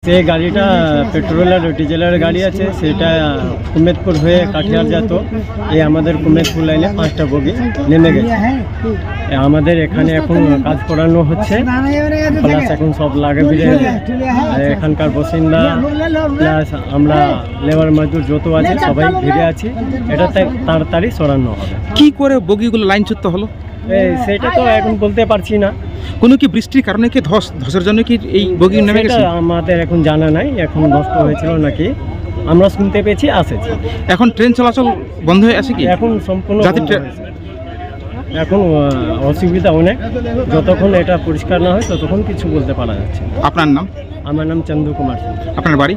যে গাড়িটা পেট্রোল আর ডিজেলের গাড়ি আছে সেটা কুমেদপুর হয়ে কাঠিয়ার যেত। এই আমাদের কুমেদপুর লাইনে 5টা বগি নেমে গেছে। আমাদের এখানে এখন কাজ করানো হচ্ছে, প্লাস এখন সব লাগে ভিড়ে এখানকার বাসিন্দা প্লাস আমরা লেবার মজদুর যত আছে সবাই ভিড়ে আছি। এটা তাড়াতাড়ি সরানো হবে। কি করে বগিগুলো লাইনচ্যুত হলো সেটা তো এখন বলতে পারছি না। কোনো কি বৃষ্টির কারণে কি ধসের জন্য কি এই বগি নেমে গেছে? আমাদের এখন জানা নাই এখন নষ্ট হয়েছিল নাকি, আমরা শুনতে পেয়েছি আসেছি। এখন ট্রেন চলাচল বন্ধ হয়ে আছে কি? এখন সম্পূর্ণ এখন অসুবিধা অনেক, যতক্ষণ এটা পরিষ্কার না হয় ততক্ষণ কিছু বলতে পারা যাচ্ছে। আপনার নাম? আমার নাম চন্দু কুমার সিং। আপনার বাড়ি?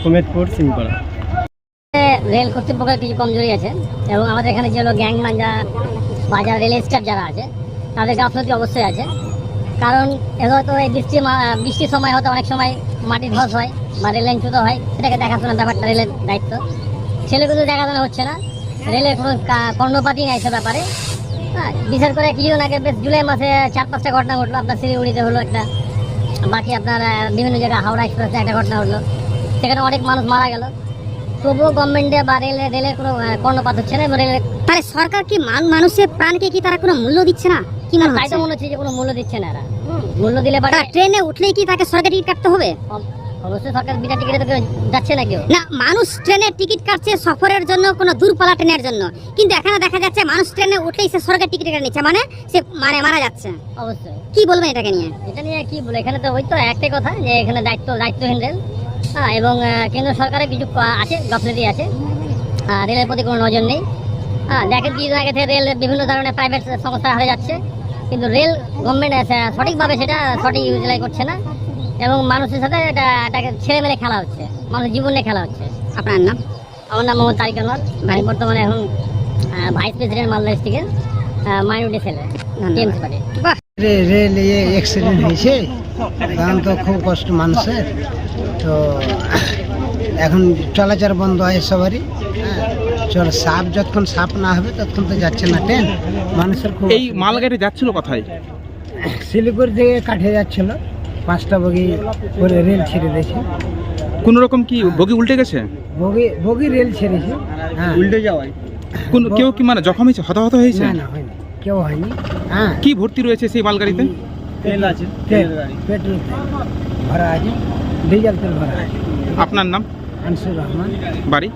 কুমেদপুর সিংপাড়া। রেল কর্তৃপক্ষের কিছু কমজোরি আছে এবং আমাদের এখানে যে হলো গ্যাং মাঞ্জা বাজার রেল স্টাফ যারা আছে তাদের গাফলতি অবশ্যই আছে। কারণ হয়তো এই বৃষ্টির সময় হয়তো অনেক সময় মাটি ধস হয় বা রেল লাইনচ্যুত হয়, সেটাকে দেখাশোনার ব্যাপারটা রেলের দায়িত্ব। সেগুলো দেখাশোনা হচ্ছে না, রেলের কোনো কর্ণপাতই নাই সে ব্যাপারে। হ্যাঁ, বিশেষ করে কিছুদিন আগে বেশ জুলাই মাসে 4-5টা ঘটনা ঘটলো। আপনার শিলিগুড়িতে হলো একটা, বাকি আপনার বিভিন্ন জায়গায় হাওড়া এক্সপ্রেসে একটা ঘটনা হলো, সেখানে অনেক মানুষ মারা গেল। তবুও গভর্নমেন্টে বা রেলের কোনো কর্ণপাত হচ্ছে না। রেলের তাহলে সরকার কি মানুষের প্রাণকে কি তারা কোনো মূল্য দিচ্ছে না? কি মনে তাই তো মনে হচ্ছে যে কোনো মূল্য দিচ্ছে না এরা। মূল্য দিলে পারে ট্রেনে উঠলেই কি তাকে সরকারি টিকিট কাটতে হবে? অবশ্যই সরকার বিনা টিকিটে তো কেউ যাচ্ছে না কেউ। না, মানুষ ট্রেনের টিকিট কাটছে সফরের জন্য, কোনো দূরপাল্লা ট্রেনের জন্য, কিন্তু এখানে দেখা যাচ্ছে মানুষ ট্রেনে উঠলেই সে সরকারি টিকিট কেটে নিচ্ছে, মানে সে মারা যাচ্ছে। অবশ্যই কি বলবেন এটাকে নিয়ে? এটা নিয়ে কি বলে, এখানে তো ওই তো একটাই কথা যে এখানে দায়িত্বহীন রেল। হ্যাঁ, এবং কেন্দ্র সরকারের কিছু আছে, গাফলতি আছে, রেলের প্রতি কোনো নজর নেই। হ্যাঁ, দেখেন কিছুদিন আগে থেকে রেল বিভিন্ন ধরনের প্রাইভেট সংস্থা হয়ে যাচ্ছে, কিন্তু রেল গভর্নমেন্ট সঠিকভাবে সেটা সঠিক ইউটিলাইজ করছে না এবং মানুষের সাথে এটাকে ছেড়ে মেরে খেলা হচ্ছে, মানুষের জীবন নিয়ে খেলা হচ্ছে। আপনার নাম? আমার নাম মোহাম্মদ তারিক আনোয়ার। আমি বর্তমানে এখন ভাইস প্রেসিডেন্ট মালদা ডিস্ট্রিক্টের মাইনরিটি সেলের টিএমসি পার্টি। রেল অ্যাক্সিডেন্ট হয়েছে, কারণ তো খুব কষ্ট মানুষের। তো এখন চলাচল বন্ধ হয় সবারই। সাপ যতক্ষণ সাপ না হবে ততক্ষণ তো যাচ্ছে না ট্রেন। মানুষের খুব এই মালগাড়ি যাচ্ছিল কোথায়? শিলিগুড়ি থেকে কাঠিয়ে যাচ্ছিল, 5টা বগি করে রেল ছেড়ে দিয়েছে। কোন রকম কি বগি উল্টে গেছে? বগি রেল ছেড়েছে। হ্যাঁ, উল্টে যাওয়ায় কেউ কি মানে জখম হয়েছে, হতাহত হয়েছে? না হয়নি, কেউ হয়নি। হ্যাঁ, কি ভর্তি রয়েছে সেই মালগাড়িতে? তেল আছে, পেট্রোল ভরা আছে, ডিজেল তেল ভরা আছে। আপনার নাম? আনসুর রহমান। বাড়ি?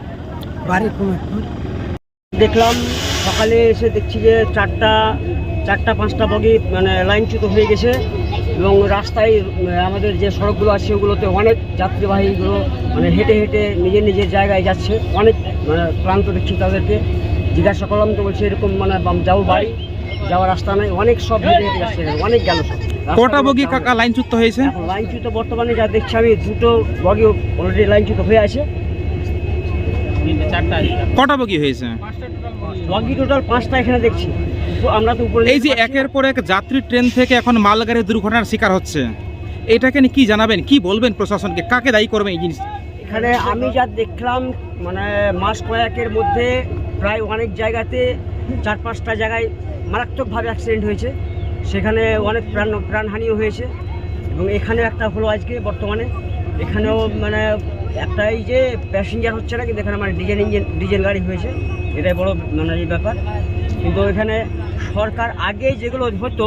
বাড়ি কুমেদপুর। দেখলাম সকালে এসে দেখছি যে 4-5টা বগি মানে লাইনচ্যুত হয়ে গেছে এবং রাস্তায় আমাদের যে সড়কগুলো আছে ওগুলোতে অনেক যাত্রীবাহীগুলো মানে হেঁটে হেঁটে নিজের জায়গায় যাচ্ছে। অনেক মানে ক্লান্ত দেখছি তাদেরকে। জিজ্ঞাসা করলাম তো বলছে এরকম মানে যাও বাড়ি যাওয়ার রাস্তা নাই, অনেক সব হেঁটে হেঁটে যাচ্ছে, অনেক গেল সব। কটা বগি কাকা লাইনচ্যুত হয়েছে? লাইনচ্যুত বর্তমানে যা দেখছি আমি 2টো বগি অলরেডি লাইনচ্যুত হয়ে আছে। কটা বগি হয়েছে? বগি টোটাল 5টা এখানে দেখছি। আমরা তো উপরে এই যে একের পর এক যাত্রী ট্রেন থেকে এখন মালগাড়ি দুর্ঘটনার শিকার হচ্ছে, এটাকে নিয়ে কি জানাবেন, কি বলবেন প্রশাসনকে, কাকে দায়ী করবেন এই জিনিস? এখানে আমি যা দেখলাম মানে মাস কয়েকের মধ্যে প্রায় অনেক জায়গাতে 4-5টা জায়গায় মারাত্মকভাবে অ্যাক্সিডেন্ট হয়েছে, সেখানে অনেক প্রাণহানিও হয়েছে। এবং এখানে একটা হলো আজকে বর্তমানে, এখানেও মানে একটাই যে প্যাসেঞ্জার হচ্ছে না, কিন্তু এখানে মানে ডিজেল গাড়ি হয়েছে, এটাই বড় মানে এই ব্যাপার। কিন্তু এখানে সরকার আগে যেগুলো হতো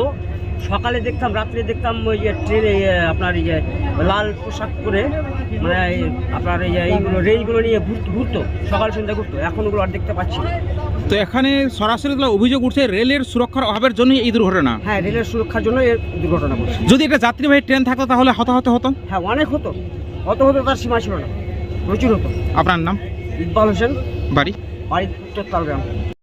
সকালে দেখতাম, রাত্রে দেখতাম ওই যে ট্রেনে আপনার এই যে লাল পোশাক পরে মানে আপনার এই যে এইগুলো রেলগুলো নিয়ে ঘুরতো, সকাল সন্ধ্যা ঘুরতো, এখন ওগুলো আর দেখতে পাচ্ছি না। তো এখানে সরাসরি অভিযোগ উঠছে রেলের সুরক্ষার অভাবের জন্যই এই দুর্ঘটনা। হ্যাঁ, রেলের সুরক্ষার জন্য এই দুর্ঘটনা ঘটছে। যদি এটা যাত্রীবাহী ট্রেন থাকতো তাহলে হতাহত হতো? হ্যাঁ, অনেক হতো, তার সীমা ছিল না, প্রচুর হতো। আপনার নাম? ইকবাল হোসেন। বাড়ি? উত্তর তালগ্রাম।